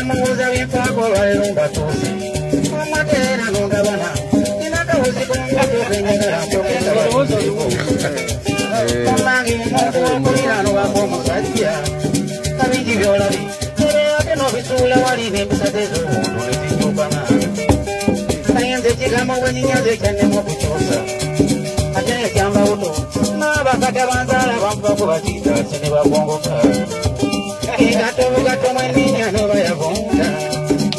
mubuuza binfaako olwaleero mbatuuse omatera nongabana ninakawuzi kongatuuke njagala omange omuntu wokuliraano bamba omusajja kabingi byolabi era ate n'obisuula wali n'empisa ez'obuntu nezijjukana naye nze ekigambo bwenyinyaza ekyannemu okukyusa ate ekyamba buto n'abakata banzaala bavako bakitaase ne bagongoka egato bugato mweninya n'obayavunda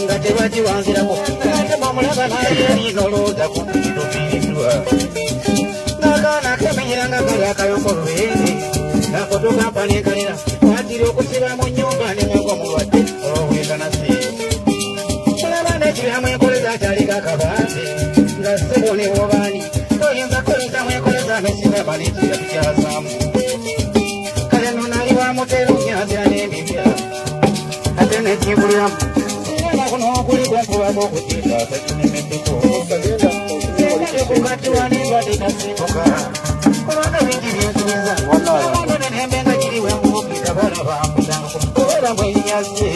nga tebagiwanzirako ate bamulaba naye nolowooza ku ntitufiiriddwa n'akaana kemenyeranga kali akayoko lubeere akoto kampani ekalira kwatira okusiba mu nnyumba nemweko mulwadde olwobwekanasi mulaba nekibyamu enkoleza akyalika akabaate nga sibonebwobaani toyinza koleza mu enkoleza amesinga maliitira bikyasaamu kale nonali wamutera onyanzira n'embibya ate nekibuliramu n'okuli kwenkubako okutiika akakinemeddeko kukatiwa n'endwadde kasibuka kubanga bingi byensubiza abantu nenembe nga kiri wemubukira balaba mbutango kubera bwenyazye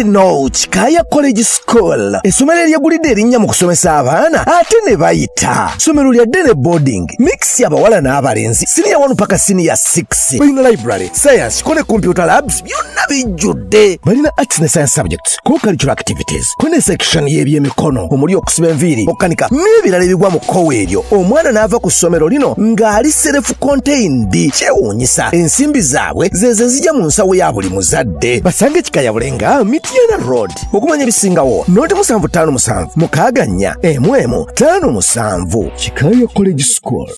No, Chikaya College School. Essomero eryagulidde erinnya mu kusomesa abaana ate ne bayita. Ssomero lya ddene boarding. Mix y'abawala n'abalenzi. Senior 1 paka senior 6. Balina library, science, kone computer labs, byonna bijjudde. Balina arts ne science subjects, co-curricular activities. Kone section y'ebyemikono, omuli okusiba enviiri, okukanika n'ebirala ebigwa mu kkowe eryo. Omwana n'ava ku ssomero lino ng'ali self-contained. Kyewuunyisa, ensimbi zaabwe ze zijja mu nsawo ya buli muzadde. Basange Chikaya Bulenga, Mityana Road. Okumanya ebisingawo, noti 757 6 4 5 7. Chikaya College School.